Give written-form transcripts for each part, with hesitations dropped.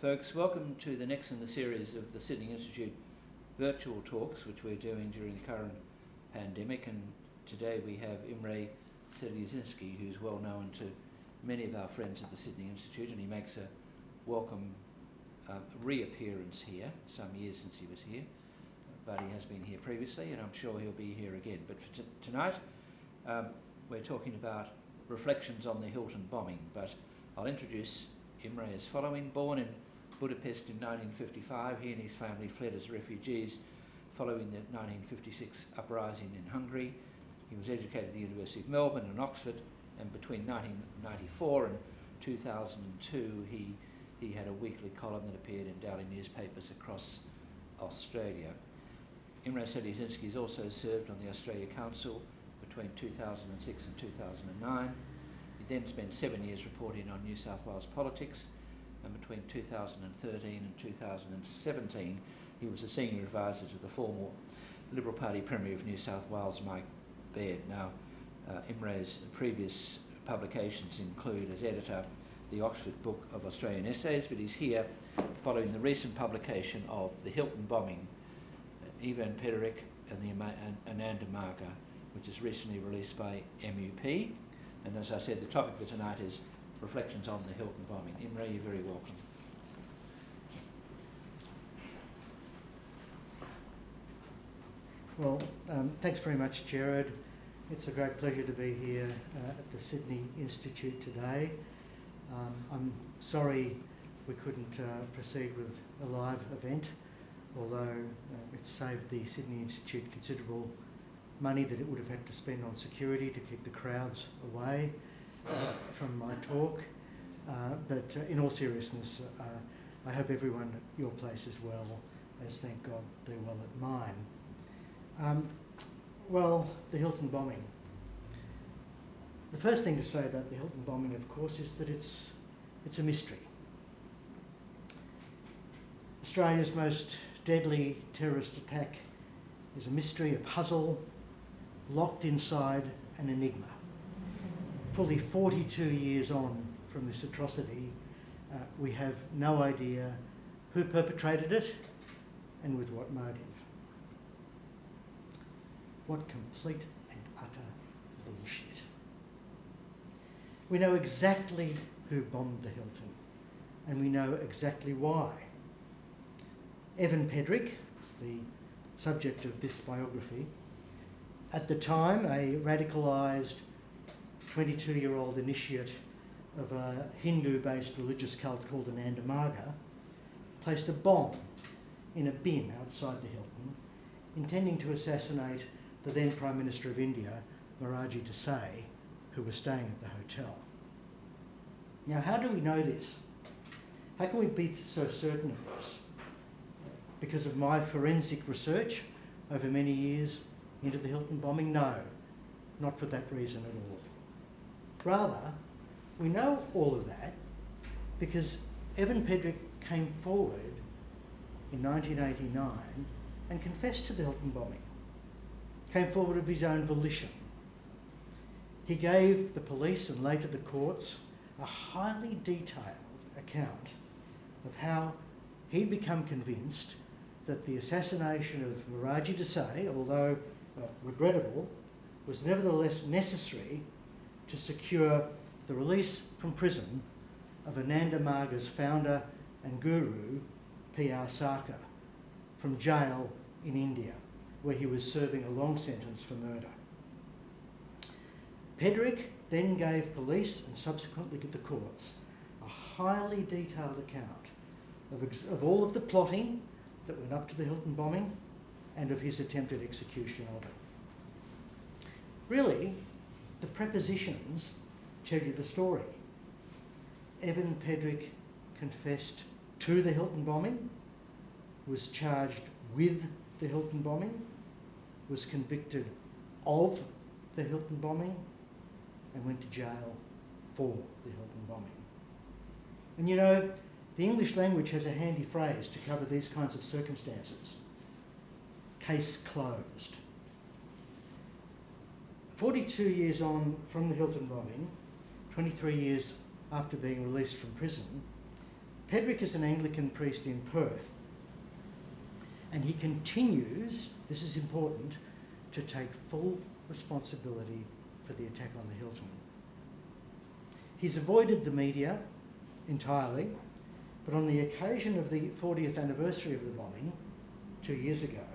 Folks, welcome to the next in the series of the Sydney Institute virtual talks, which we're doing during the current pandemic. And today we have Imre Salusinszky, who's well known to many of our friends at the Sydney Institute, and he makes a welcome reappearance here. Some years since he was here, but he has been here previously, and I'm sure he'll be here again. But for tonight, we're talking about reflections on the Hilton bombing. But I'll introduce Imre as following. Born in Budapest in 1955, he and his family fled as refugees following the 1956 uprising in Hungary. He was educated at the University of Melbourne and Oxford, and between 1994 and 2002 he had a weekly column that appeared in daily newspapers across Australia. Imre Salusinszky has also served on the Australia Council between 2006 and 2009. He then spent 7 years reporting on New South Wales politics, and between 2013 and 2017 he was a senior advisor to the former Liberal Party Premier of New South Wales, Mike Baird. Now, Imre's previous publications include, as editor, the Oxford Book of Australian Essays, but he's here following the recent publication of The Hilton Bombing, Ivan Pederick and the Ananda Marga, which is recently released by MUP. And as I said, the topic for tonight is reflections on the Hilton bombing. Imre, you're very welcome. Well, thanks very much, Jared. It's a great pleasure to be here at the Sydney Institute today. I'm sorry we couldn't proceed with a live event, although it saved the Sydney Institute considerable money that it would have had to spend on security to keep the crowds away from my talk. But in all seriousness, I hope everyone at your place is well, as thank God they're well at mine. Well, the Hilton bombing. The first thing to say about the Hilton bombing, of course, is that it's a mystery. Australia's most deadly terrorist attack is a mystery, a puzzle, locked inside an enigma. Fully 42 years on from this atrocity, we have no idea who perpetrated it and with what motive. What complete and utter bullshit. We know exactly who bombed the Hilton, and we know exactly why. Ivan Pederick, the subject of this biography, at the time a radicalised 22-year-old initiate of a Hindu-based religious cult called Ananda Marga, placed a bomb in a bin outside the Hilton, intending to assassinate the then Prime Minister of India, Maraji Desai, who was staying at the hotel. Now, how do we know this? How can we be so certain of this? Because of my forensic research over many years into the Hilton bombing? No, not for that reason at all. Rather, we know all of that because Ivan Pederick came forward in 1989 and confessed to the Hilton bombing, came forward of his own volition. He gave the police and later the courts a highly detailed account of how he'd become convinced that the assassination of Maraji Desai, although regrettable, was nevertheless necessary to secure the release from prison of Ananda Marga's founder and guru, P.R. Sarkar, from jail in India, where he was serving a long sentence for murder. Pederick then gave police and subsequently the courts a highly detailed account of all of the plotting that went up to the Hilton bombing and of his attempted execution of it. Really, the prepositions tell you the story. Ivan Pederick confessed to the Hilton bombing, was charged with the Hilton bombing, was convicted of the Hilton bombing, and went to jail for the Hilton bombing. And you know, the English language has a handy phrase to cover these kinds of circumstances. Case closed. 42 years on from the Hilton bombing, 23 years after being released from prison, Pederick is an Anglican priest in Perth, and he continues, this is important, to take full responsibility for the attack on the Hilton. He's avoided the media entirely, but on the occasion of the 40th anniversary of the bombing, 2 years ago,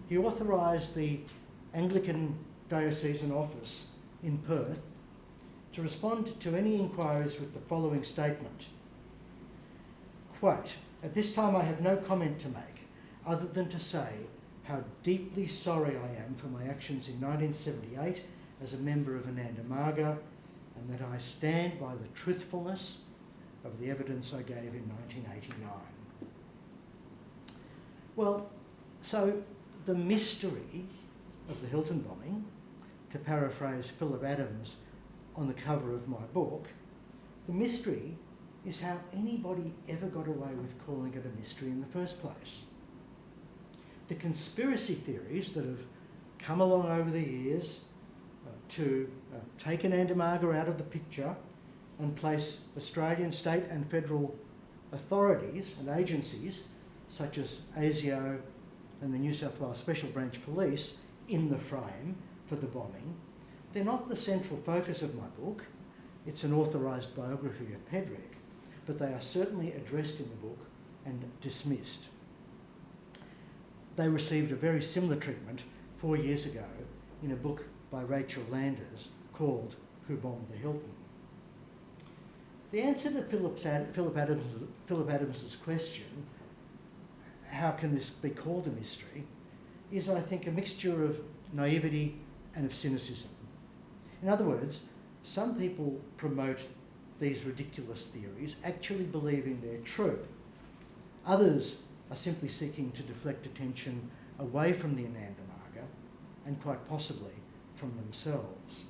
he authorised the Anglican diocesan office in Perth to respond to any inquiries with the following statement. Quote, "At this time I have no comment to make other than to say how deeply sorry I am for my actions in 1978 as a member of Ananda Marga, and that I stand by the truthfulness of the evidence I gave in 1989. Well, so the mystery of the Hilton bombing, to paraphrase Philip Adams on the cover of my book, the mystery is how anybody ever got away with calling it a mystery in the first place. The conspiracy theories that have come along over the years to take Ananda Marga out of the picture and place Australian state and federal authorities and agencies such as ASIO and the New South Wales Special Branch Police in the frame for the bombing, they're not the central focus of my book. It's an authorised biography of Pederick, but they are certainly addressed in the book and dismissed. They received a very similar treatment 4 years ago in a book by Rachel Landers called Who Bombed the Hilton? The answer to Philip Adams's question, how can this be called a mystery, is, I think, a mixture of naivety and of cynicism. In other words, some people promote these ridiculous theories actually believing they're true. Others are simply seeking to deflect attention away from the Ananda Marga and quite possibly from themselves.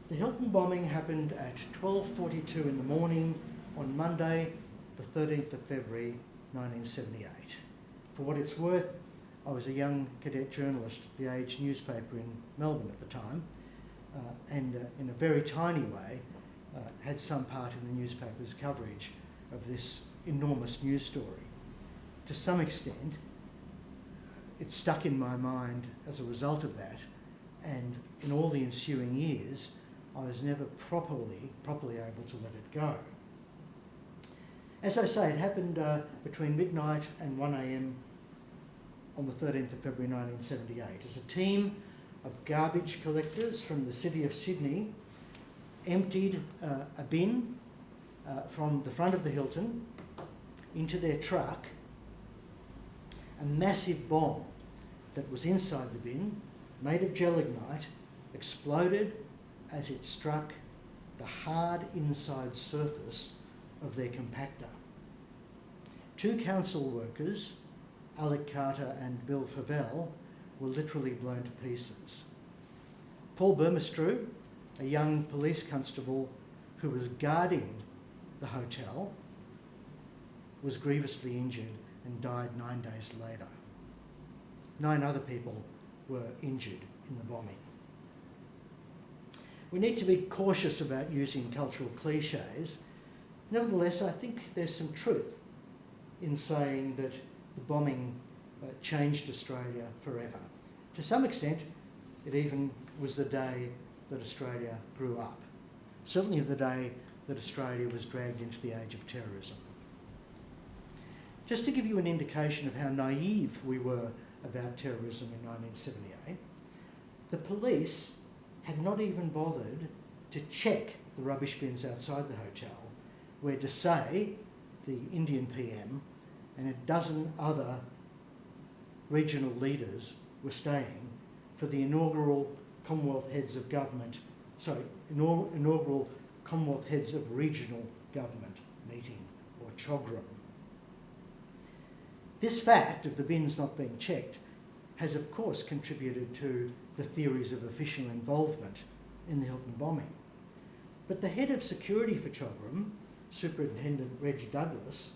The Hilton bombing happened at 12:42 in the morning on Monday, the 13th of February 1978. For what it's worth, I was a young cadet journalist at the Age newspaper in Melbourne at the time, and in a very tiny way had some part in the newspaper's coverage of this enormous news story. To some extent, it stuck in my mind as a result of that, and in all the ensuing years, I was never properly able to let it go. As I say, it happened between midnight and 1 a.m. on the 13th of February 1978, as a team of garbage collectors from the city of Sydney emptied a bin from the front of the Hilton into their truck. A massive bomb that was inside the bin, made of gelignite, exploded as it struck the hard inside surface of their compactor. 2 council workers, Alec Carter and Bill Favell, were literally blown to pieces. Paul Burmistrew, a young police constable who was guarding the hotel, was grievously injured and died 9 days later. 9 other people were injured in the bombing. We need to be cautious about using cultural cliches. Nevertheless, I think there's some truth in saying that the bombing changed Australia forever. To some extent, it even was the day that Australia grew up. Certainly the day that Australia was dragged into the age of terrorism. Just to give you an indication of how naive we were about terrorism in 1978, the police had not even bothered to check the rubbish bins outside the hotel, where Desai, the Indian PM, and a dozen other regional leaders were staying for the inaugural Commonwealth Heads of Government, inaugural Commonwealth Heads of Regional Government meeting, or CHOGRM. This fact of the bins not being checked has of course contributed to the theories of official involvement in the Hilton bombing. But the head of security for CHOGRM, Superintendent Reg Douglas,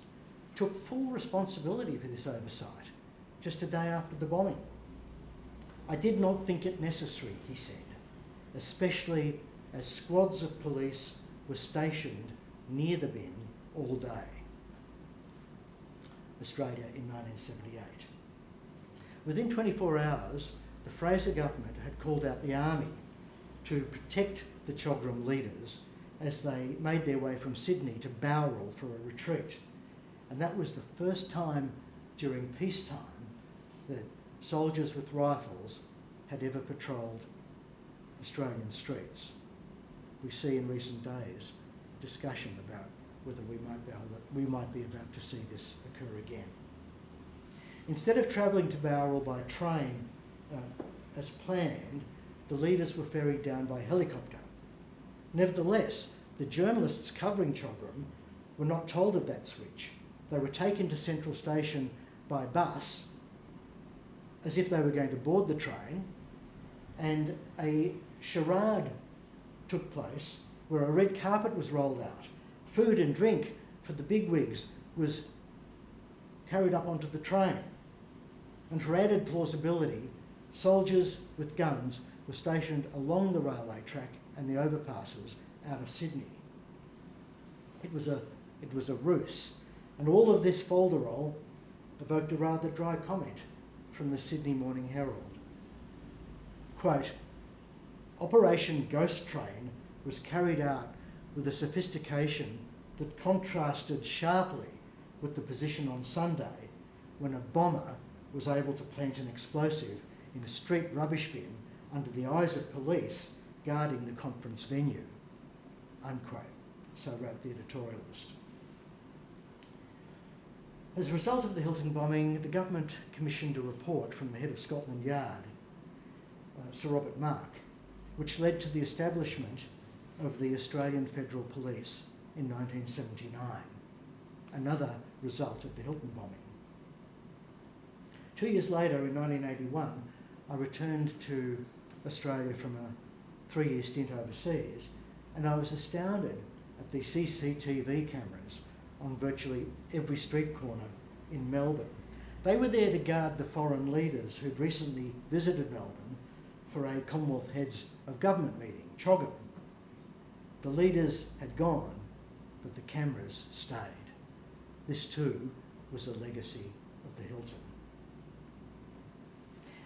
took full responsibility for this oversight just a day after the bombing. "I did not think it necessary," he said, "especially as squads of police were stationed near the bin all day. Australia in 1978. Within 24 hours, the Fraser government had called out the army to protect the Chogram leaders as they made their way from Sydney to Bowral for a retreat. And that was the first time during peacetime that soldiers with rifles had ever patrolled Australian streets. We see in recent days discussion about whether we might be about to see this occur again. Instead of travelling to Bowral by train as planned, the leaders were ferried down by helicopter. Nevertheless, the journalists covering Chogram were not told of that switch. They were taken to Central Station by bus as if they were going to board the train, and a charade took place where a red carpet was rolled out. Food and drink for the bigwigs was carried up onto the train. And for added plausibility, soldiers with guns were stationed along the railway track and the overpasses out of Sydney. It was a ruse, and all of this folderol evoked a rather dry comment from the Sydney Morning Herald. Quote, Operation Ghost Train was carried out with a sophistication that contrasted sharply with the position on Sunday when a bomber was able to plant an explosive in a street rubbish bin under the eyes of police guarding the conference venue, unquote. So wrote the editorialist. As a result of the Hilton bombing, the government commissioned a report from the head of Scotland Yard, Sir Robert Mark, which led to the establishment of the Australian Federal Police in 1979, another result of the Hilton bombing. 2 years later, in 1981, I returned to Australia from a 3-year stint overseas, and I was astounded at the CCTV cameras on virtually every street corner in Melbourne. They were there to guard the foreign leaders who'd recently visited Melbourne for a Commonwealth Heads of Government meeting, CHOGM. The leaders had gone, but the cameras stayed. This too was a legacy of the Hilton.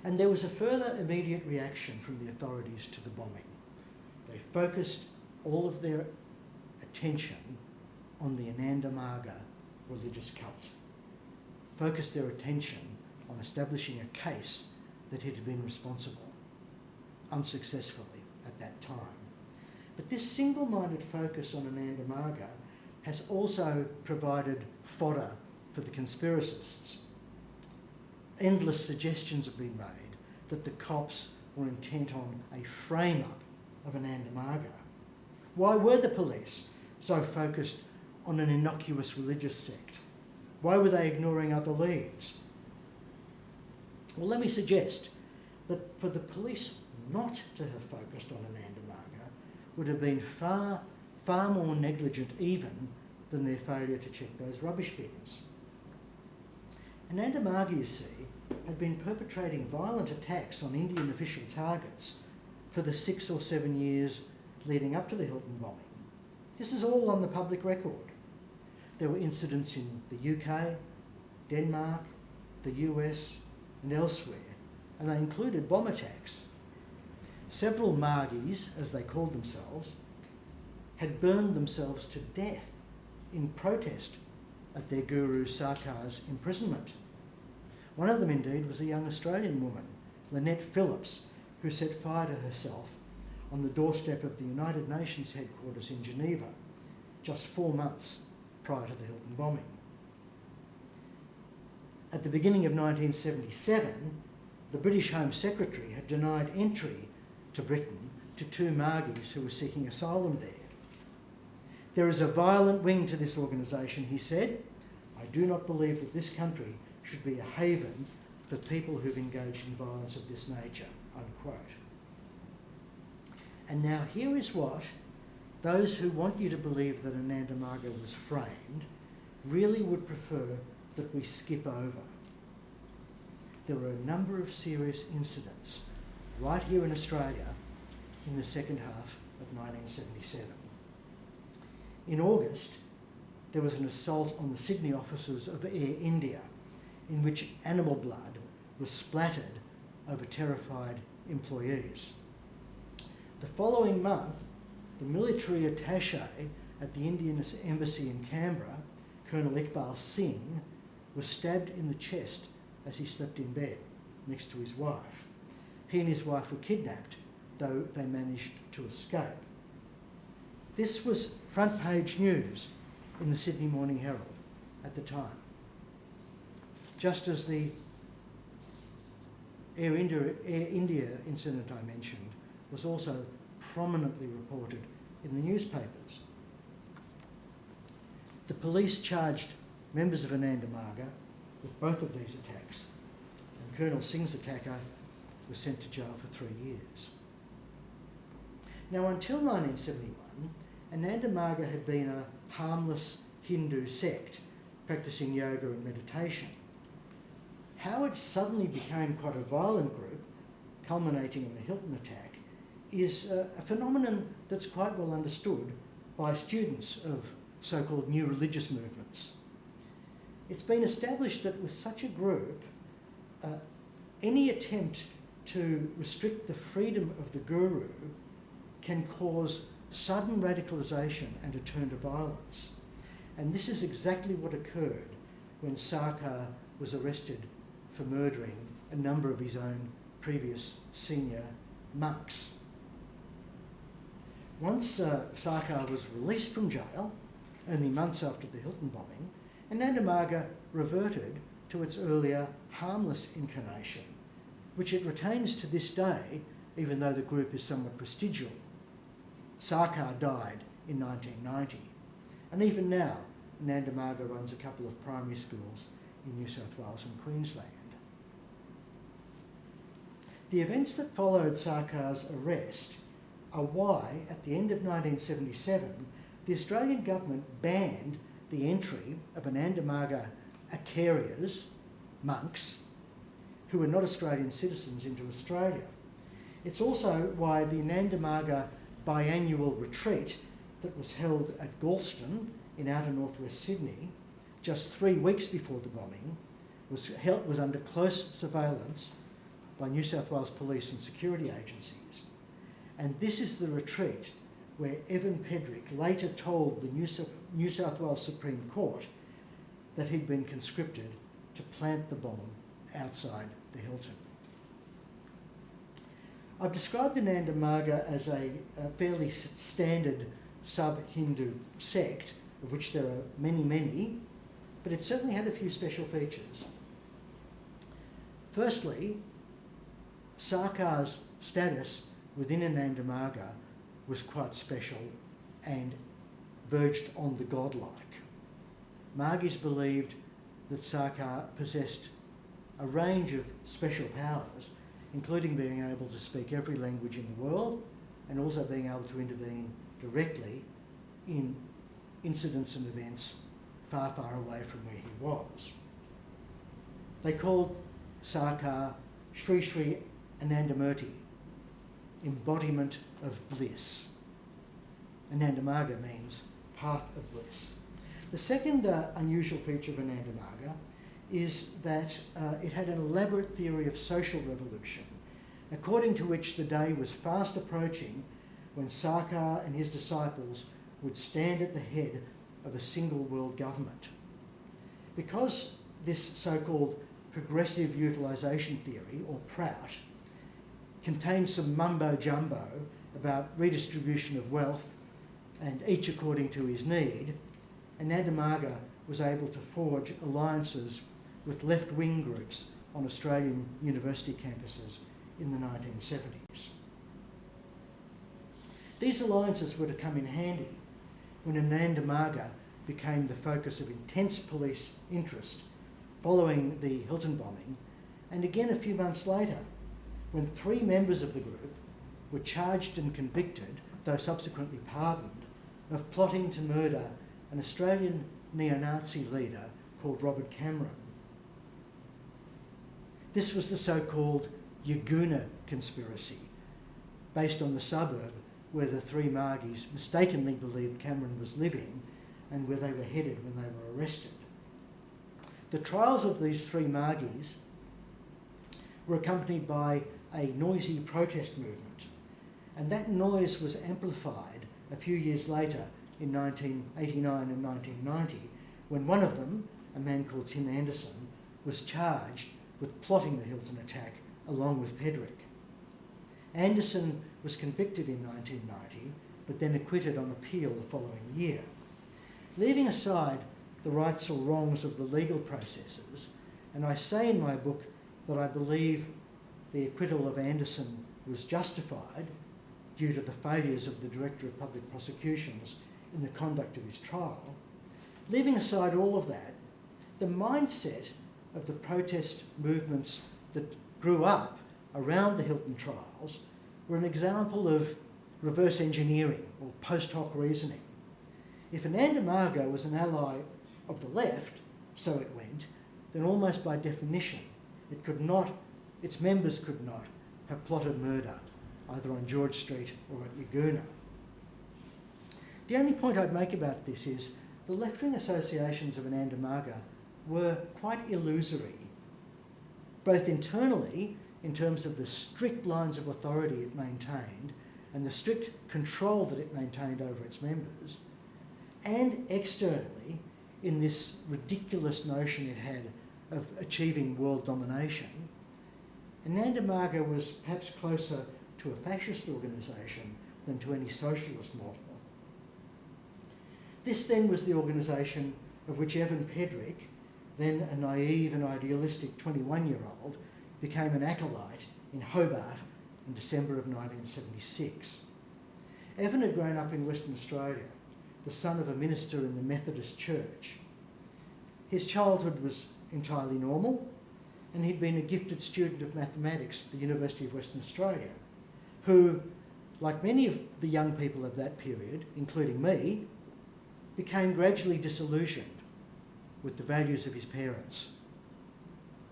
And there was a further immediate reaction from the authorities to the bombing. They focused all of their attention on the Ananda Marga religious cult, focused their attention on establishing a case that it had been responsible, unsuccessfully at that time. But this single-minded focus on Ananda Marga has also provided fodder for the conspiracists. Endless suggestions have been made that the cops were intent on a frame-up of Ananda Marga. Why were the police so focused on an innocuous religious sect? Why were they ignoring other leads? Well, let me suggest that for the police not to have focused on Ananda Marga would have been far more negligent even than their failure to check those rubbish bins. Ananda Marga, you see, had been perpetrating violent attacks on Indian official targets for the 6 or 7 years leading up to the Hilton bombing. This is all on the public record. There were incidents in the UK, Denmark, the US, and elsewhere, and they included bomb attacks. Several Margis, as they called themselves, had burned themselves to death in protest at their guru Sarkar's imprisonment. One of them, indeed, was a young Australian woman, Lynette Phillips, who set fire to herself on the doorstep of the United Nations headquarters in Geneva, just 4 months prior to the Hilton bombing. At the beginning of 1977, the British Home Secretary had denied entry to Britain to 2 Margis who were seeking asylum there. There is a violent wing to this organisation, he said. I do not believe that this country should be a haven for people who've engaged in violence of this nature, unquote. And now here is what those who want you to believe that Ananda Marga was framed really would prefer that we skip over. There were a number of serious incidents right here in Australia in the second half of 1977. In August, there was an assault on the Sydney offices of Air India, in which animal blood was splattered over terrified employees. The following month, the military attaché at the Indian embassy in Canberra, Colonel Iqbal Singh, was stabbed in the chest as he slept in bed next to his wife. He and his wife were kidnapped, though they managed to escape. This was front page news in the Sydney Morning Herald at the time. Just as the Air India incident I mentioned was also prominently reported in the newspapers. The police charged members of Ananda Marga with both of these attacks, and Colonel Singh's attacker was sent to jail for 3 years. Now, until 1971, Ananda Marga had been a harmless Hindu sect practicing yoga and meditation. How it suddenly became quite a violent group, culminating in the Hilton attack, is a phenomenon that's quite well understood by students of so-called new religious movements. It's been established that with such a group, any attempt to restrict the freedom of the guru can cause sudden radicalisation and a turn to violence. And this is exactly what occurred when Sarkar was arrested for murdering a number of his own previous senior monks. Once Sarkar was released from jail, only months after the Hilton bombing, Ananda Marga reverted to its earlier harmless incarnation, which it retains to this day, even though the group is somewhat vestigial. Sarkar died in 1990, and even now, Ananda Marga runs a couple of primary schools in New South Wales and Queensland. The events that followed Sarkar's arrest are why, at the end of 1977, the Australian government banned the entry of Ananda Marga Acharyas, monks, who were not Australian citizens, into Australia. It's also why the Ananda Marga biannual retreat that was held at Galston in outer northwest Sydney, just 3 weeks before the bombing, was under close surveillance by New South Wales police and security agencies. And this is the retreat where Evan Pederick later told the New South Wales Supreme Court that he'd been conscripted to plant the bomb outside the Hilton. I've described Ananda Marga as a fairly standard sub-Hindu sect, of which there are many, many, but it certainly had a few special features. Firstly, Sarkar's status within Ananda Marga was quite special and verged on the godlike. Margis believed that Sarkar possessed a range of special powers, including being able to speak every language in the world and also being able to intervene directly in incidents and events far, far away from where he was. They called Sarkar Sri Sri Anandamurti, embodiment of bliss. Ananda Marga means path of bliss. The second unusual feature of Ananda Marga is that it had an elaborate theory of social revolution, according to which the day was fast approaching when Sarkar and his disciples would stand at the head of a single world government. Because this so-called progressive utilisation theory, or PROUT, contains some mumbo-jumbo about redistribution of wealth and each according to his need, Ananda Marga was able to forge alliances with left-wing groups on Australian university campuses in the 1970s. These alliances were to come in handy when Ananda Marga became the focus of intense police interest following the Hilton bombing, and again a few months later, when 3 members of the group were charged and convicted, though subsequently pardoned, of plotting to murder an Australian neo-Nazi leader called Robert Cameron. This was the so-called Yaguna conspiracy, based on the suburb where the three Margies mistakenly believed Cameron was living and where they were headed when they were arrested. The trials of these three Margies were accompanied by a noisy protest movement, and that noise was amplified a few years later in 1989 and 1990 when one of them, a man called Tim Anderson, was charged with plotting the Hilton attack along with Pederick. Anderson was convicted in 1990 but then acquitted on appeal the following year. Leaving aside the rights or wrongs of the legal processes, and I say in my book that I believe the acquittal of Anderson was justified due to the failures of the Director of Public Prosecutions in the conduct of his trial, leaving aside all of that, the mindset of the protest movements that grew up around the Hilton trials were an example of reverse engineering or post hoc reasoning. If Ananda Marga was an ally of the left, so it went, then almost by definition its members could not have plotted murder either on George Street or at Laguna. The only point I'd make about this is the left-wing associations of Ananda Marga were quite illusory, both internally in terms of the strict lines of authority it maintained and the strict control that it maintained over its members, and externally in this ridiculous notion it had of achieving world domination. Ananda Marga was perhaps closer to a fascist organisation than to any socialist model. This then was the organisation of which Evan Pederick, then a naive and idealistic 21-year-old, became an acolyte in Hobart in December of 1976. Evan had grown up in Western Australia, the son of a minister in the Methodist Church. His childhood was entirely normal, and he'd been a gifted student of mathematics at the University of Western Australia, who, like many of the young people of that period, including me, became gradually disillusioned with the values of his parents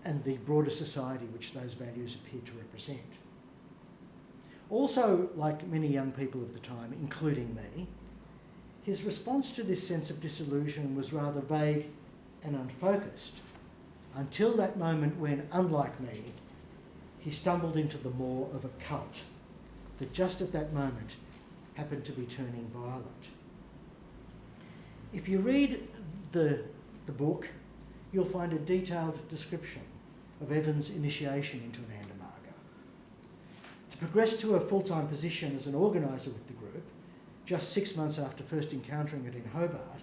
and the broader society which those values appeared to represent. Also, like many young people of the time, including me, his response to this sense of disillusion was rather vague and unfocused, until that moment when, unlike me, he stumbled into the maw of a cult that just at that moment happened to be turning violent. If you read the book, you'll find a detailed description of Evan's initiation into Ananda Marga. To progress to a full-time position as an organiser with the group, just 6 months after first encountering it in Hobart,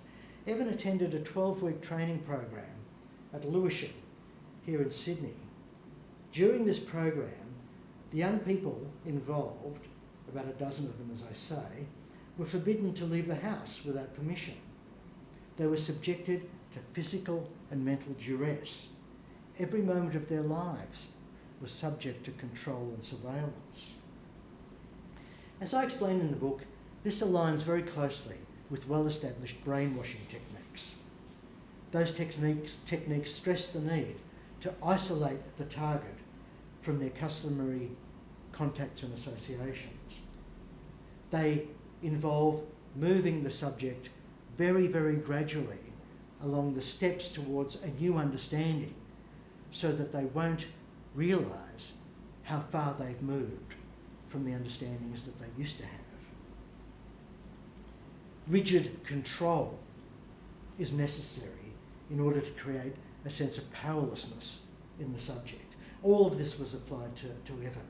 Evan attended a 12-week training program at Lewisham, here in Sydney. During this program, the young people involved, about a dozen of them as I say, were forbidden to leave the house without permission. They were subjected to physical and mental duress. Every moment of their lives was subject to control and surveillance. As I explain in the book, this aligns very closely with well-established brainwashing techniques. Those techniques stress the need to isolate the target from their customary contacts and associations. They involve moving the subject very, very gradually along the steps towards a new understanding so that they won't realise how far they've moved from the understandings that they used to have. Rigid control is necessary in order to create a sense of powerlessness in the subject. All of this was applied to Evan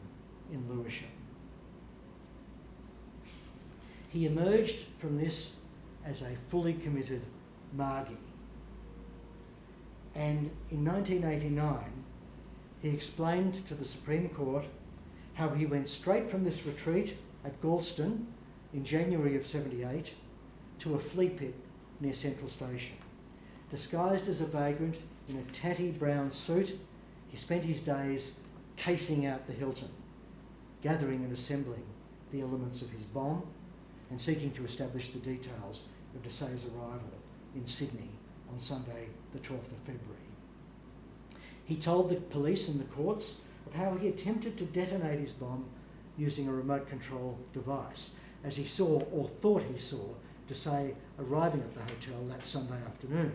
in Lewisham. He emerged from this as a fully committed Margie. And in 1989, he explained to the Supreme Court how he went straight from this retreat at Galston in January of '78 to a flea pit near Central Station. Disguised as a vagrant in a tatty brown suit, he spent his days casing out the Hilton, gathering and assembling the elements of his bomb and seeking to establish the details of Desai's arrival in Sydney on Sunday the 12th of February. He told the police and the courts of how he attempted to detonate his bomb using a remote control device, as he saw or thought he saw Desailly arriving at the hotel that Sunday afternoon.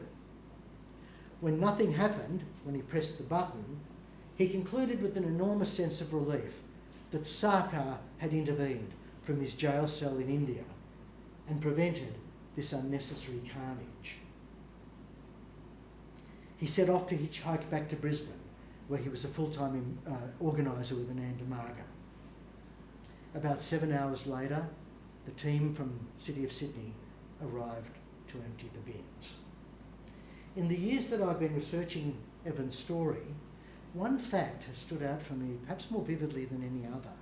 When nothing happened, when he pressed the button, he concluded with an enormous sense of relief that Sarkar had intervened from his jail cell in India and prevented this unnecessary carnage. He set off to hitchhike back to Brisbane, where he was a full-time organiser with Ananda Marga. About 7 hours later, the team from City of Sydney arrived to empty the bins. In the years that I've been researching Evan's story, one fact has stood out for me perhaps more vividly than any other.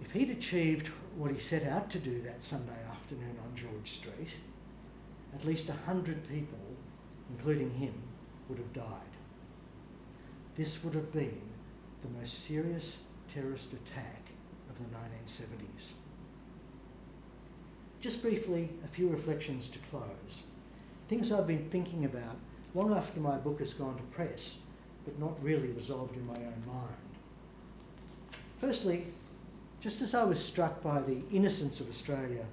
If he'd achieved what he set out to do that Sunday afternoon on George Street, at least 100 people, including him, would have died. This would have been the most serious terrorist attack of the 1970s. Just briefly, a few reflections to close. Things I've been thinking about long after my book has gone to press, but not really resolved in my own mind. Firstly, just as I was struck by the innocence of Australia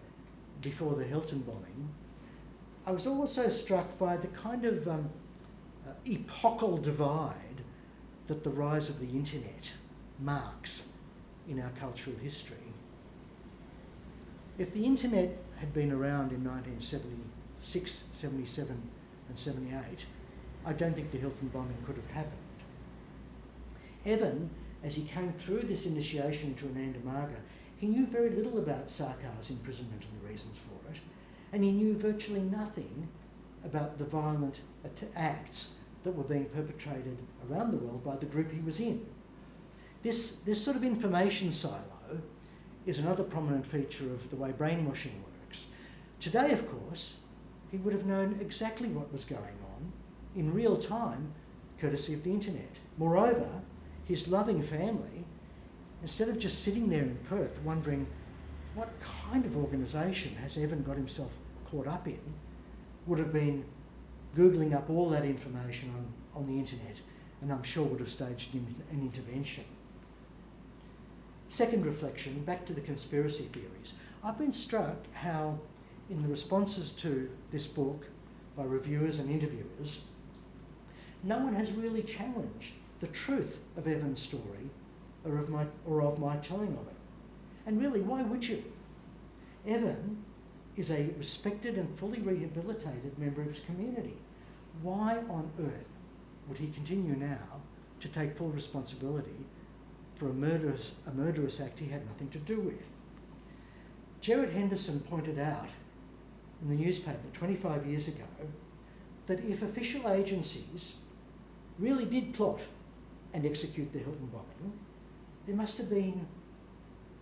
before the Hilton bombing, I was also struck by the kind of epochal divide that the rise of the internet marks in our cultural history. If the internet had been around in 1976, 77 and 78, I don't think the Hilton bombing could have happened. Evan, as he came through this initiation into Ananda Marga, he knew very little about Sarkar's imprisonment and the reasons for it, and he knew virtually nothing about the violent acts that were being perpetrated around the world by the group he was in. This sort of information silo is another prominent feature of the way brainwashing works. Today, of course, he would have known exactly what was going on in real time, courtesy of the internet. Moreover, his loving family, instead of just sitting there in Perth wondering what kind of organisation has Evan got himself caught up in, would have been Googling up all that information on the internet, and I'm sure would have staged an intervention. Second reflection, back to the conspiracy theories. I've been struck how in the responses to this book by reviewers and interviewers, no one has really challenged the truth of Evan's story or of my telling of it. And really, why would you? Evan is a respected and fully rehabilitated member of his community. Why on earth would he continue now to take full responsibility for a murderous act he had nothing to do with? Gerard Henderson pointed out in the newspaper 25 years ago that if official agencies really did plot and execute the Hilton bombing, there must have been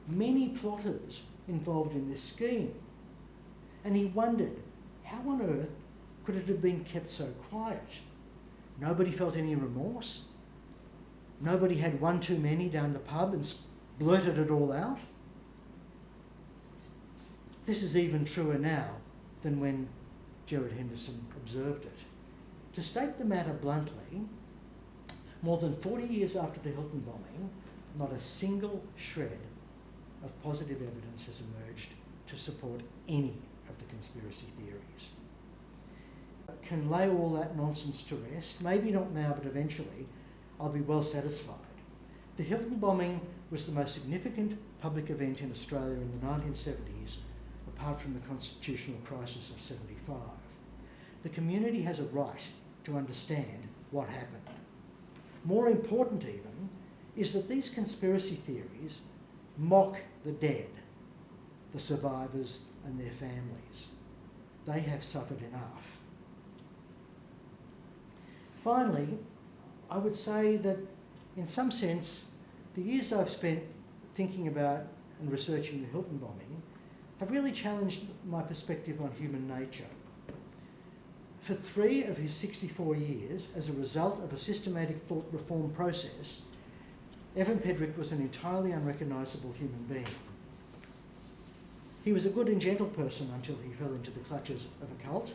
many plotters involved in this scheme. And he wondered, how on earth could it have been kept so quiet? Nobody felt any remorse? Nobody had one too many down the pub and blurted it all out? This is even truer now than when Gerard Henderson observed it. To state the matter bluntly, more than 40 years after the Hilton bombing, not a single shred of positive evidence has emerged to support any of the conspiracy theories. Can lay all that nonsense to rest, maybe not now, but eventually, I'll be well satisfied. The Hilton bombing was the most significant public event in Australia in the 1970s, apart from the constitutional crisis of 75. The community has a right to understand what happened. More important even is that these conspiracy theories mock the dead, the survivors and their families. They have suffered enough. Finally, I would say that in some sense, the years I've spent thinking about and researching the Hilton bombing have really challenged my perspective on human nature. For 3 of his 64 years, as a result of a systematic thought reform process, Evan Pederick was an entirely unrecognisable human being. He was a good and gentle person until he fell into the clutches of a cult,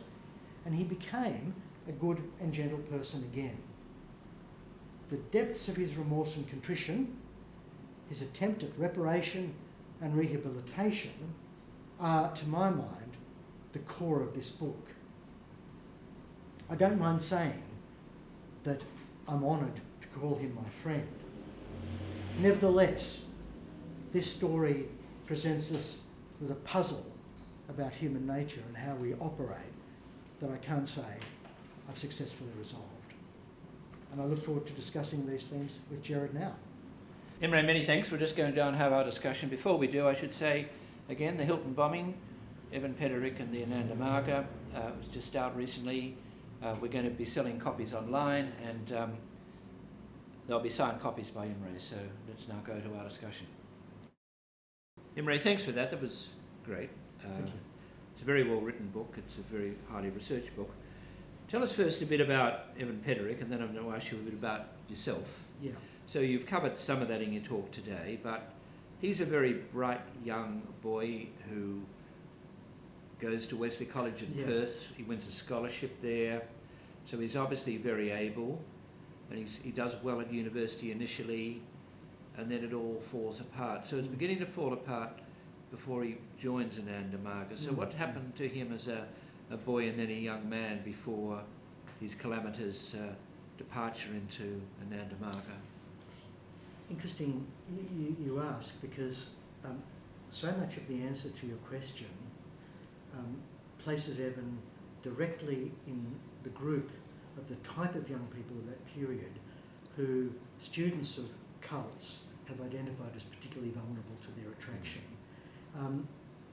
and he became a good and gentle person again. The depths of his remorse and contrition, his attempt at reparation and rehabilitation are, to my mind, the core of this book. I don't mind saying that I'm honoured to call him my friend. Nevertheless, this story presents us with a puzzle about human nature and how we operate that I can't say I've successfully resolved. And I look forward to discussing these things with Jared now. Imre, many thanks. We're just going to go and have our discussion. Before we do, I should say, again, the Hilton Bombing, Evan Pederick and the Ananda Marga was just out recently. We're going to be selling copies online, and there'll be signed copies by Imre, so let's now go to our discussion. Imre, thanks for that. That was great. Thank you. It's a very well-written book. It's a very highly researched book. Tell us first a bit about Evan Pederick, and then I'm going to ask you a bit about yourself. Yeah. So you've covered some of that in your talk today, but he's a very bright young boy who goes to Wesley College in Perth. He wins a scholarship there, so he's obviously very able, and he does well at university initially, and then it all falls apart. So it's beginning to fall apart before he joins Ananda Marga. So what happened to him as a boy and then a young man before his calamitous departure into Ananda Marga? Interesting you ask, because so much of the answer to your question places Evan directly in the group of the type of young people of that period who students of cults have identified as particularly vulnerable to their attraction.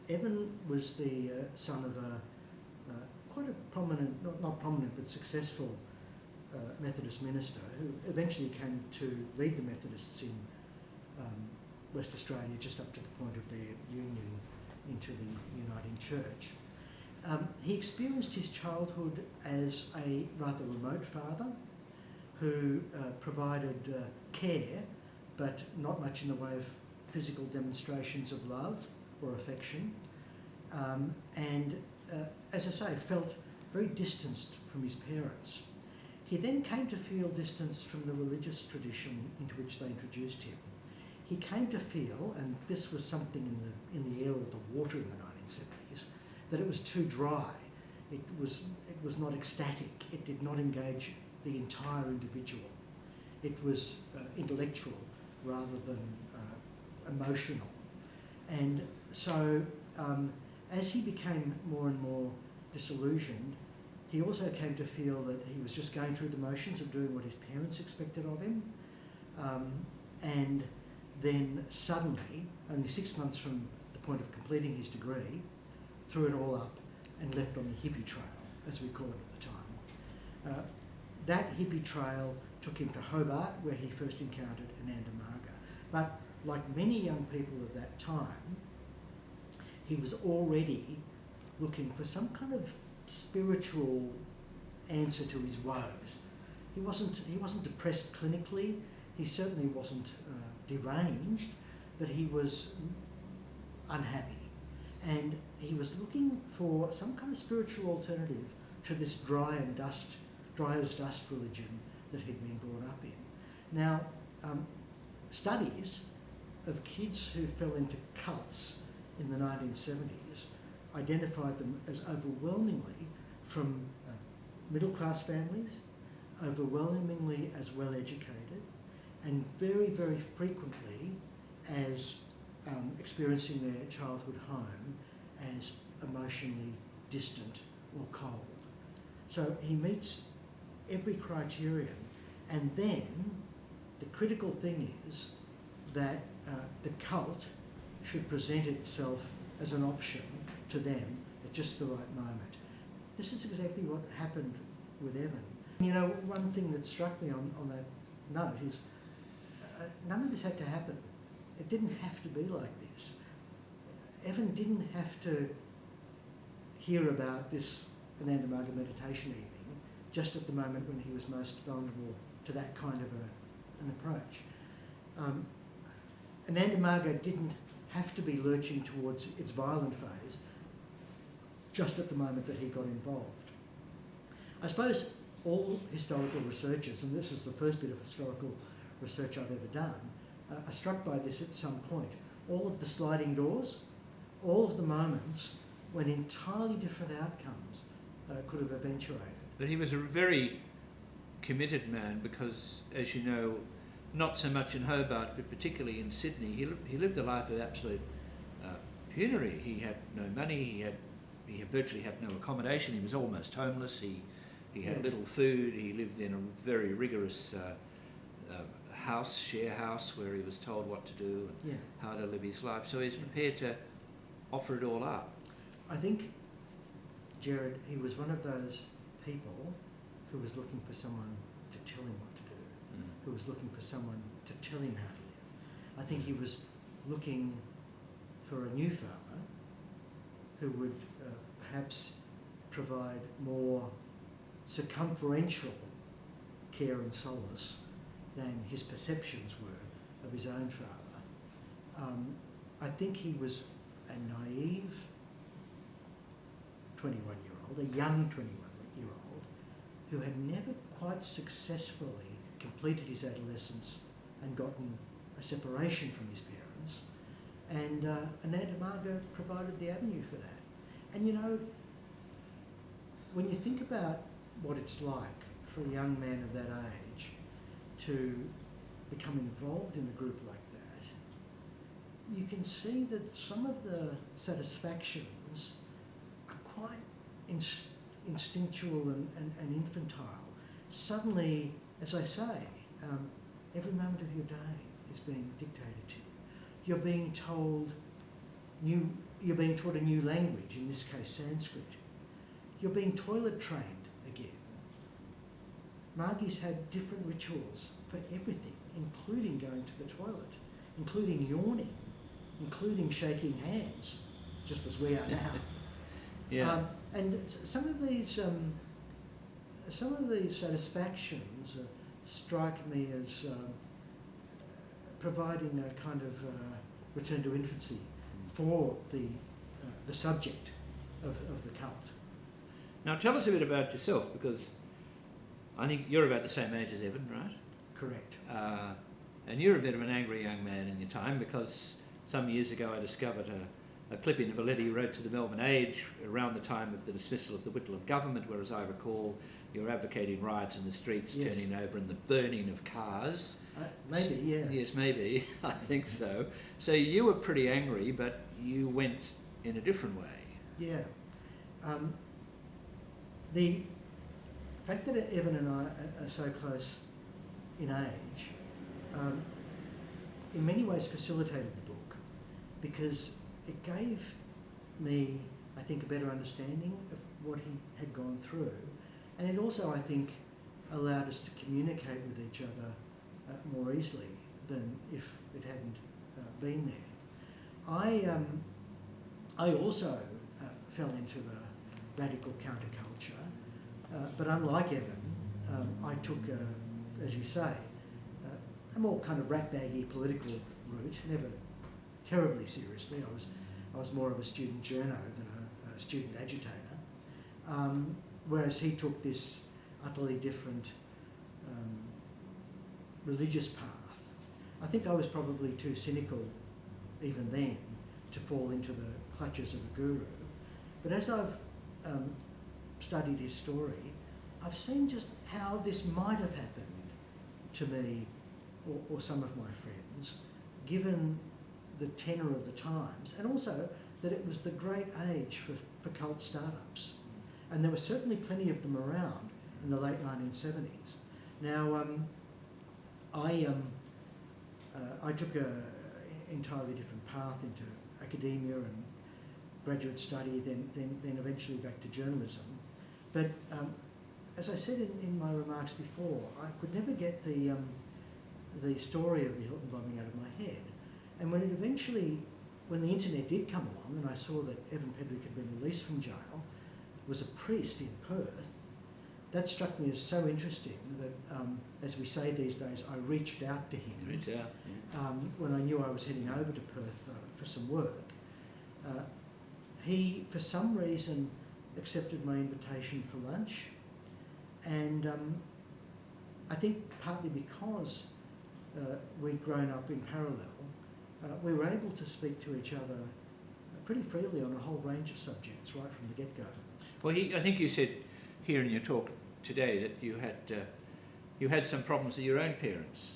Evan was the son of quite a prominent, not prominent, but successful Methodist minister who eventually came to lead the Methodists in West Australia just up to the point of their union into the Uniting Church. He experienced his childhood as a rather remote father who provided care, but not much in the way of physical demonstrations of love or affection, and as I say, felt very distanced from his parents. He then came to feel distance from the religious tradition into which they introduced him. He came to feel, and this was something in the air of the water in the 1970s, that it was too dry. It was not ecstatic. It did not engage the entire individual. It was intellectual rather than emotional. And so as he became more and more disillusioned, he also came to feel that he was just going through the motions of doing what his parents expected of him. And then suddenly, only 6 months from the point of completing his degree, threw it all up and left on the hippie trail, as we call it at the time. That hippie trail took him to Hobart, where he first encountered Ananda Marga. But like many young people of that time, he was already looking for some kind of spiritual answer to his woes. He wasn't depressed clinically. He certainly wasn't deranged, but he was unhappy, and he was looking for some kind of spiritual alternative to this dry as dust religion that he'd been brought up in. Now, studies of kids who fell into cults in the 1970s identified them as overwhelmingly from middle-class families, overwhelmingly as well-educated, and very, very frequently as experiencing their childhood home as emotionally distant or cold. So he meets every criterion, and then the critical thing is that the cult should present itself as an option to them at just the right moment. This is exactly what happened with Evan. You know, one thing that struck me on that note is none of this had to happen. It didn't have to be like this. Evan didn't have to hear about this Ananda Marga meditation evening just at the moment when he was most vulnerable to that kind of an approach. Ananda Marga didn't have to be lurching towards its violent phase just at the moment that he got involved. I suppose all historical researchers, and this is the first bit of historical research I've ever done, are struck by this at some point. all of the sliding doors, all of the moments when entirely different outcomes could have eventuated. But he was a very committed man because, as you know, not so much in Hobart, but particularly in Sydney, he lived a life of absolute penury. He had no money, he had virtually had no accommodation, he was almost homeless, he had little food, he lived in a very rigorous share house, where he was told what to do and how to live his life. So he's prepared to offer it all up. I think, Jared, he was one of those people who was looking for someone to tell him what to do, who was looking for someone to tell him how to live. I think he was looking for a new father who would perhaps provide more circumferential care and solace than his perceptions were of his own father. I think he was a naive 21-year-old, a young 21-year-old, who had never quite successfully completed his adolescence and gotten a separation from his parents. And Ananda Marga provided the avenue for that. And you know, when you think about what it's like for a young man of that age to become involved in a group like that, you can see that some of the satisfactions are quite instinctual and infantile. Suddenly, as I say, every moment of your day is being dictated to you. You're being taught a new language, in this case Sanskrit. You're being toilet trained again. Margi's had different rituals for everything, including going to the toilet, including yawning, including shaking hands, just as we are now. And some of these satisfactions strike me as providing a kind of return to infancy for the subject of the cult. Now tell us a bit about yourself, because I think you're about the same age as Evan, right? Correct. And you're a bit of an angry young man in your time, because some years ago I discovered a clipping of a letter you wrote to the Melbourne Age around the time of the dismissal of the Whitlam government, where, as I recall, you were advocating riots in the streets, turning over, and the burning of cars. Maybe, yeah. Yes, maybe. I think so. So you were pretty angry, but you went in a different way. Yeah. The fact that Evan and I are so close in age, in many ways facilitated the book, because it gave me, I think, a better understanding of what he had gone through, and it also, I think, allowed us to communicate with each other more easily than if it hadn't been there. I also fell into the radical counterculture, but unlike Evan, I took, as you say, a more kind of ratbaggy political route, never terribly seriously. I was more of a student journo than a student agitator, whereas he took this utterly different religious path. I think I was probably too cynical even then to fall into the clutches of a guru. But as I've studied his story, I've seen just how this might have happened to me or some of my friends, given the tenor of the times, and also that it was the great age for cult startups. And there were certainly plenty of them around in the late 1970s. Now, I took an entirely different path into academia and graduate study, then eventually back to journalism. But as I said in my remarks before, I could never get the story of the Hilton Bombing out of my head. And when the internet did come along and I saw that Evan Pederick had been released from jail, was a priest in Perth, that struck me as so interesting that, as we say these days, I reached out to him. You reached out, yeah. When I knew I was heading over to Perth for some work. He, for some reason, accepted my invitation for lunch, and I think partly because we'd grown up in parallel, we were able to speak to each other pretty freely on a whole range of subjects right from the get-go. Well, I think you said here in your talk today that you had some problems with your own parents.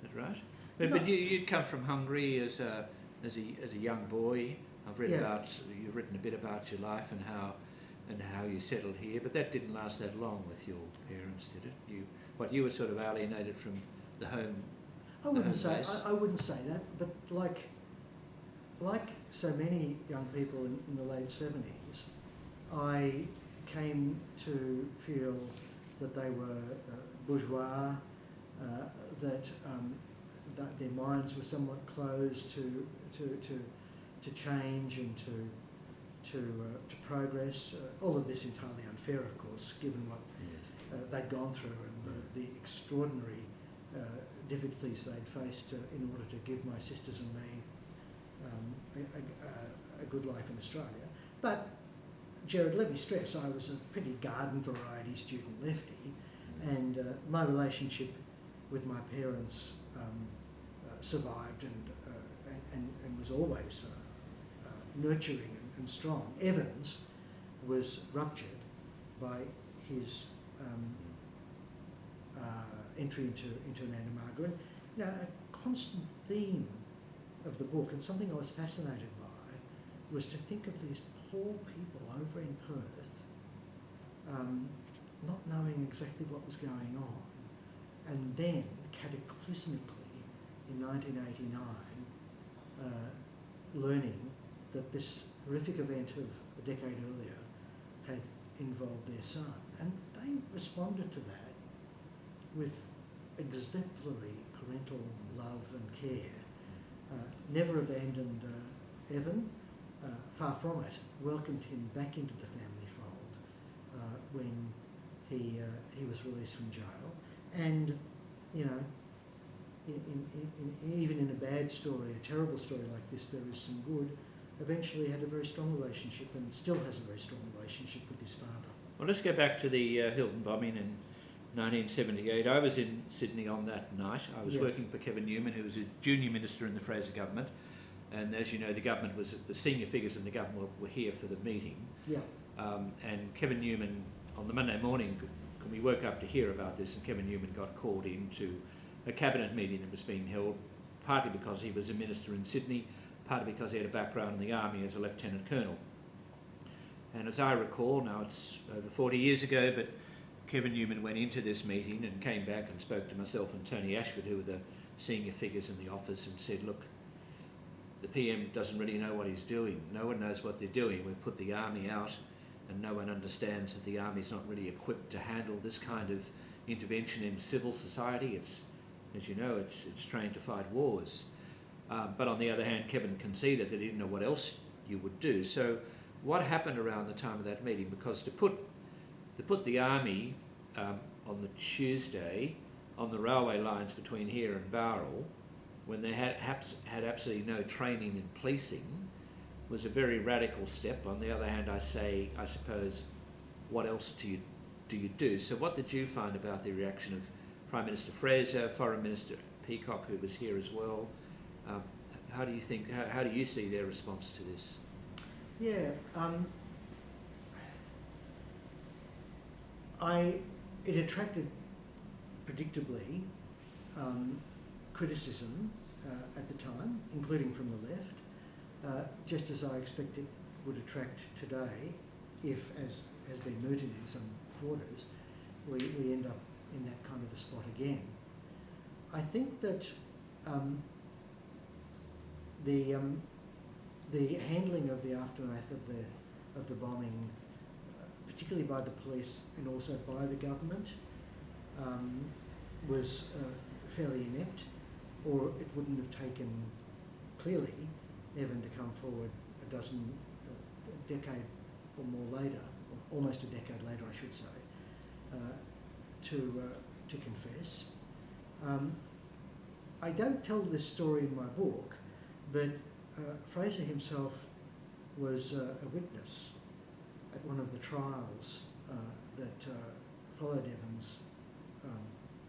Is that right? But you'd come from Hungary as a young boy. I've read you've written a bit about your life and how you settled here. But that didn't last that long with your parents, did it? You were sort of alienated from the home. I wouldn't say that, but like so many young people in the late 70s, I came to feel that they were bourgeois, that their minds were somewhat closed to change and to progress. All of this entirely unfair, of course, given what they'd gone through and the extraordinary difficulties they'd faced in order to give my sisters and me a good life in Australia. But, Gerard, let me stress, I was a pretty garden variety student lefty, and my relationship with my parents survived and was always nurturing and strong. Evans was ruptured by his entry into Ananda Marga. And, you know, a constant theme of the book, and something I was fascinated by, was to think of these poor people over in Perth not knowing exactly what was going on, and then cataclysmically in 1989 learning that this horrific event of a decade earlier had involved their son. And they responded to that with exemplary parental love and care. Never abandoned Evan, far from it, welcomed him back into the family fold when he was released from jail. And, you know, even in a bad story, a terrible story like this, there is some good. Eventually had a very strong relationship and still has a very strong relationship with his father. Well, let's go back to the Hilton bombing in 1978. I was in Sydney on that night. I was working for Kevin Newman, who was a junior minister in the Fraser government. And as you know, the senior figures in the government were here for the meeting. Yeah. And Kevin Newman, on the Monday morning, we woke up to hear about this, and Kevin Newman got called into a cabinet meeting that was being held, partly because he was a minister in Sydney, partly because he had a background in the army as a lieutenant colonel. And as I recall, now it's over 40 years ago, but Kevin Newman went into this meeting and came back and spoke to myself and Tony Ashford, who were the senior figures in the office, and said, look, the PM doesn't really know what he's doing. No one knows what they're doing. We've put the army out and no one understands that the army's not really equipped to handle this kind of intervention in civil society. It's, as you know, it's trained to fight wars. But on the other hand, Kevin conceded that he didn't know what else you would do. So what happened around the time of that meeting? Because to put the army on the Tuesday on the railway lines between here and Bowral, when they had absolutely no training in policing, was a very radical step. On the other hand, I suppose, what else do you do? So what did you find about the reaction of Prime Minister Fraser, Foreign Minister Peacock, who was here as well? How do you think? How do you see their response to this? Yeah, it attracted, predictably, criticism at the time, including from the left, just as I expect it would attract today, if, as has been mooted in some quarters, we end up in that kind of a spot again. I think that the handling of the aftermath of the bombing, particularly by the police and also by the government, was fairly inept, or it wouldn't have taken, clearly, Evan to come forward a decade or more later, or almost a decade later, I should say, to confess. I don't tell this story in my book, but Fraser himself was a witness at one of the trials that followed Evan's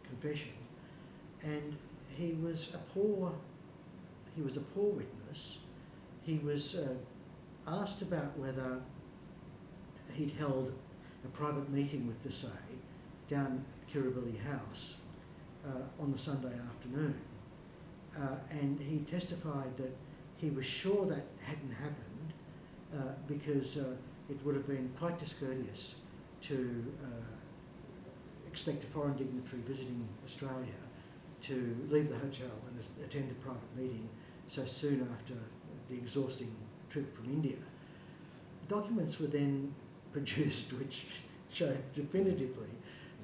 confession, and he was a poor he was a poor witness. He was asked about whether he'd held a private meeting with Desai down at Kirribilli House on the Sunday afternoon. And he testified that he was sure that hadn't happened because it would have been quite discourteous to expect a foreign dignitary visiting Australia to leave the hotel and attend a private meeting so soon after the exhausting trip from India. Documents were then produced which showed definitively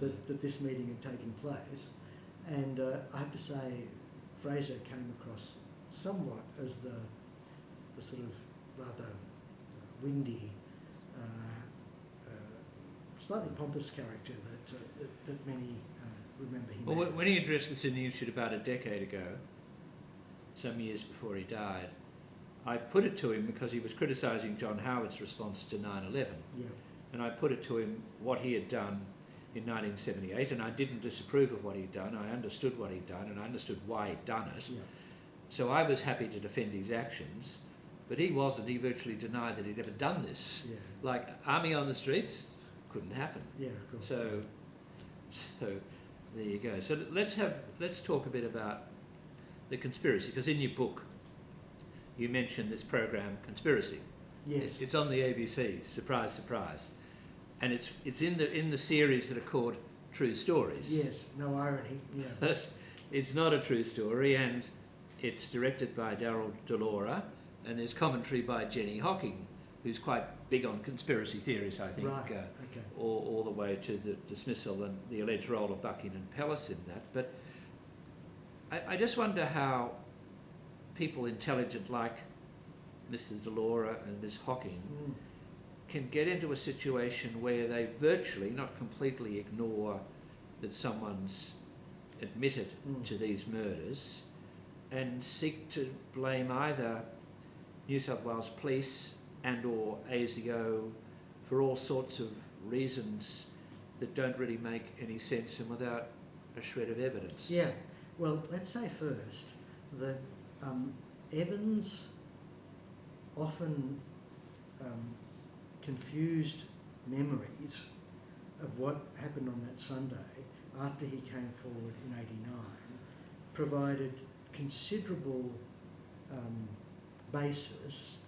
that this meeting had taken place, and I have to say Fraser came across somewhat as the sort of rather windy, slightly pompous character that many remember him Well, as. when he addressed the Sydney Institute about a decade ago, some years before he died, I put it to him because he was criticising John Howard's response to 9/11. Yeah. And I put it to him what he had done in 1978, and I didn't disapprove of what he'd done. I understood what he'd done, and I understood why he'd done it. Yeah. So I was happy to defend his actions, but he wasn't. He virtually denied that he'd ever done this. Yeah. Like, army on the streets, couldn't happen. Yeah, of course. So there you go. So let's talk a bit about the conspiracy, because in your book you mentioned this program Conspiracy. Yes. It's on the ABC. Surprise, surprise, and it's in the series that are called True Stories. Yes. No irony. Yeah. But it's not a true story, and it's directed by Daryl Delora, and there's commentary by Jenny Hocking, who's quite big on conspiracy theories, I think. Right. Okay. All the way to the dismissal and the alleged role of Bucking and Pellis in that. But I just wonder how people intelligent like Mr. Delora and Ms. Hocking can get into a situation where they virtually, not completely, ignore that someone's admitted to these murders and seek to blame either New South Wales Police and or ASIO for all sorts of reasons that don't really make any sense and without a shred of evidence. Yeah. Well, let's say first that Evans often confused memories of what happened on that Sunday after he came forward in '89, provided considerable basis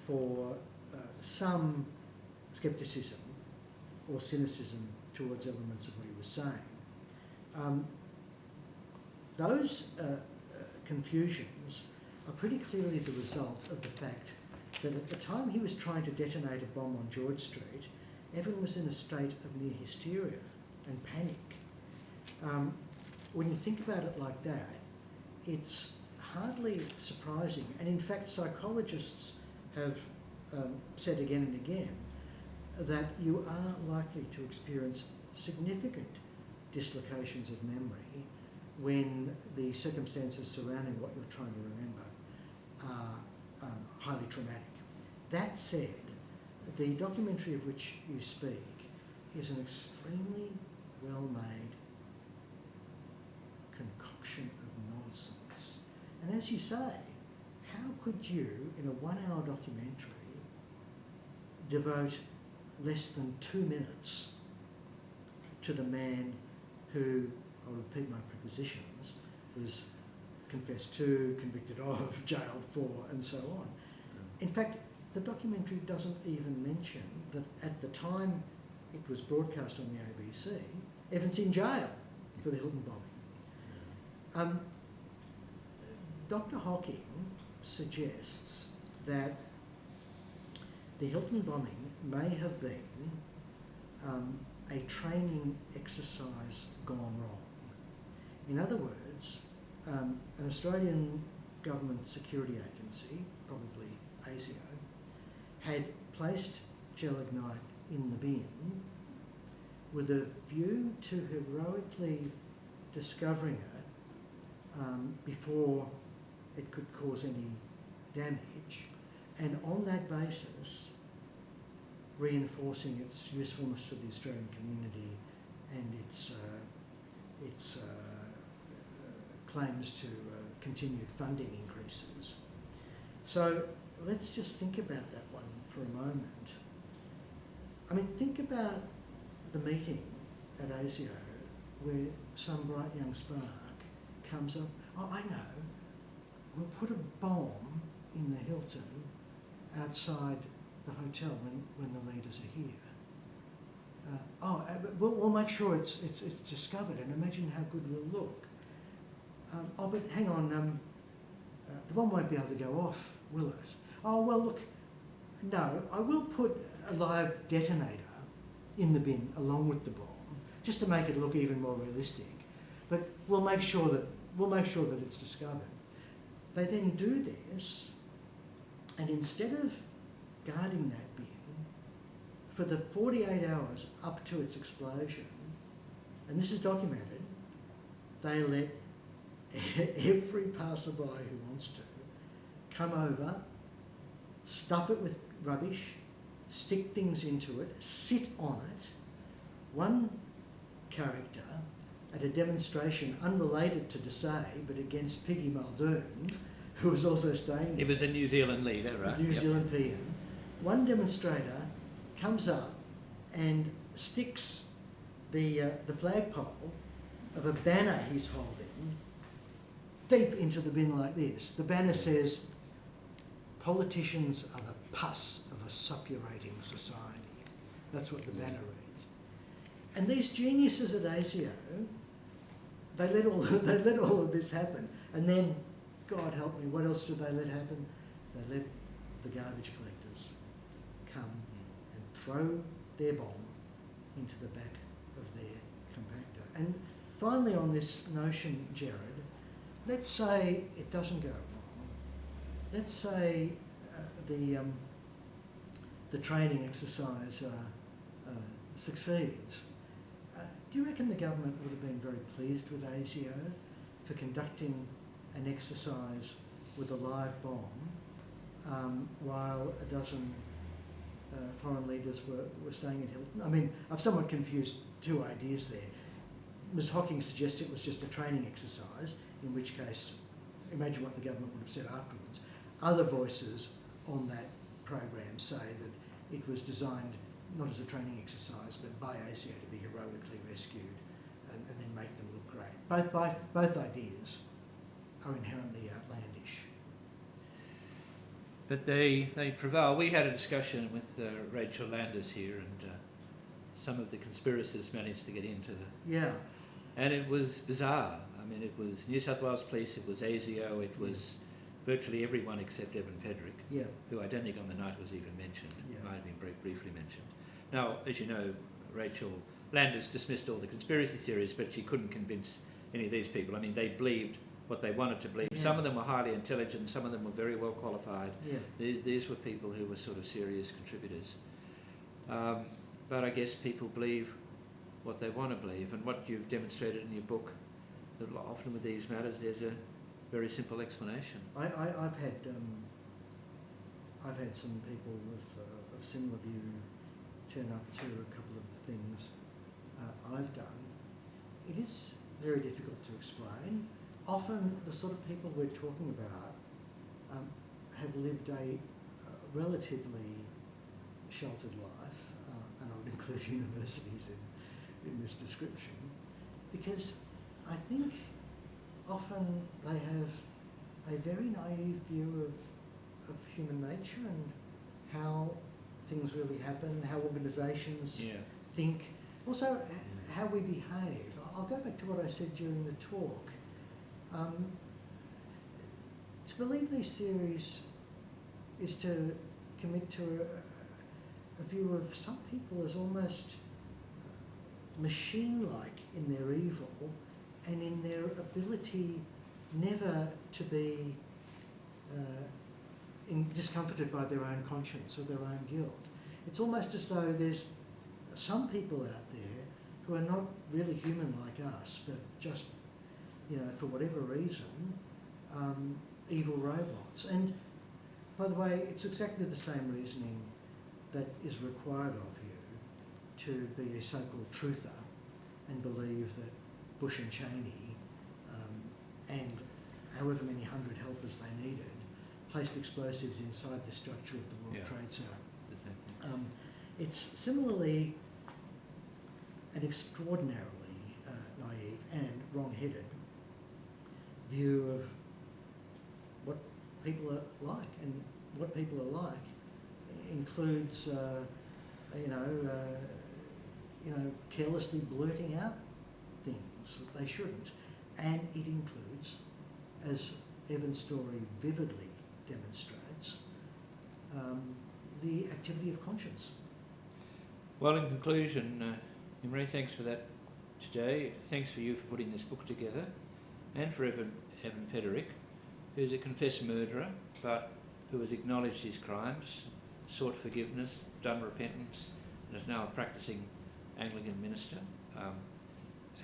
for some scepticism or cynicism towards elements of what he was saying. Those confusions are pretty clearly the result of the fact that at the time he was trying to detonate a bomb on George Street, Evan was in a state of near hysteria and panic. When you think about it like that, it's hardly surprising, and in fact psychologists have said again and again that you are likely to experience significant dislocations of memory when the circumstances surrounding what you're trying to remember are highly traumatic. That said, the documentary of which you speak is an extremely well-made concoction of nonsense. And as you say, how could you, in a 1-hour documentary, devote less than 2 minutes to the man who, I'll repeat my prepositions, was confessed to, convicted of, jailed for, and so on. In fact, the documentary doesn't even mention that at the time it was broadcast on the ABC, Evans in jail for the Hilton bombing. Dr. Hocking suggests that the Hilton bombing may have been a training exercise gone wrong. In other words, an Australian government security agency, probably ASIO, had placed gelignite in the bin with a view to heroically discovering it before it could cause any damage, and on that basis reinforcing its usefulness to the Australian community and its claims to continued funding increases. So let's just think about that one for a moment. I mean, think about the meeting at ASIO where some bright young spark comes up, oh, I know, we'll put a bomb in the Hilton outside the hotel when the leaders are here. We'll make sure it's discovered, and imagine how good we'll look. But hang on, the bomb won't be able to go off, will it? Oh, well, look, no, I will put a live detonator in the bin along with the bomb, just to make it look even more realistic. But we'll make sure that it's discovered. They then do this, and instead of guarding that bin for the 48 hours up to its explosion, and this is documented, they let every passerby who wants to come over, stuff it with rubbish, stick things into it, sit on it. One character at a demonstration unrelated to Desai but against Piggy Muldoon, who was also staying there. He was a New Zealand leader, right? New Zealand PM. One demonstrator comes up and sticks the flagpole of a banner he's holding deep into the bin like this. The banner says, "Politicians are the pus of a suppurating society." That's what the banner reads. And these geniuses at ASIO, they let all of this happen. And then, God help me, what else did they let happen? They let the garbage collectors come and throw their bomb into the back of their compactor. And finally on this notion, Jared, let's say it doesn't go wrong. Let's say the training exercise succeeds. Do you reckon the government would have been very pleased with ASIO for conducting an exercise with a live bomb while a dozen foreign leaders were staying at Hilton? I mean, I've somewhat confused two ideas there. Ms Hocking suggests it was just a training exercise, in which case, imagine what the government would have said afterwards. Other voices on that program say that it was designed not as a training exercise, but by ASIO to be heroically rescued and then make them look great. Both ideas are inherently outlandish. But they prevail. We had a discussion with Rachel Landers here, and some of the conspirators managed to get into the... Yeah. And it was bizarre. I mean, it was New South Wales Police, it was ASIO, it was virtually everyone except Evan Pederick, who I don't think on the night was even mentioned. Might have been briefly mentioned. Now, as you know, Rachel Landers dismissed all the conspiracy theories, but she couldn't convince any of these people. I mean, they believed what they wanted to believe. Some of them were highly intelligent, some of them were very well qualified. These were people who were sort of serious contributors. But I guess people believe what they want to believe, and what you've demonstrated in your book, that often with these matters there's a very simple explanation. I've had some people of similar view turn up to a couple of the things I've done. It is very difficult to explain. Often the sort of people we're talking about have lived a relatively sheltered life, and I would include universities in this description, because I think often they have a very naive view of human nature and how things really happen, how organisations think, also how we behave. I'll go back to what I said during the talk. To believe these theories is to commit to a view of some people as almost machine-like in their evil and in their ability never to be discomforted by their own conscience or their own guilt. It's almost as though there's some people out there who are not really human like us, but just, for whatever reason, evil robots. And by the way, it's exactly the same reasoning that is required of you to be a so-called truther and believe that Bush and Cheney and however many hundred helpers they needed, placed explosives inside the structure of the World Trade Center. Exactly. It's similarly an extraordinarily naive and wrong-headed view of what people are like, and what people are like includes, carelessly blurting out things that they shouldn't, and it includes, as Evan's story vividly demonstrates, the activity of conscience. Well, in conclusion, Imre, thanks for that today. Thanks for you for putting this book together, and for Evan Pederick, who's a confessed murderer, but who has acknowledged his crimes, sought forgiveness, done repentance, and is now a practicing Anglican minister.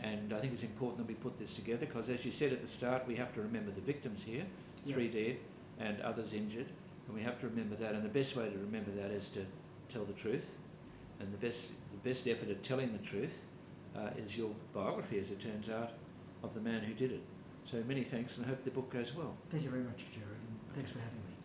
And I think it's important that we put this together because, as you said at the start, we have to remember the victims here, 3 dead and others injured, and we have to remember that. And the best way to remember that is to tell the truth. And the best effort at telling the truth is your biography, as it turns out, of the man who did it. So many thanks, and I hope the book goes well. Thank you very much, Jared, and thanks for having me.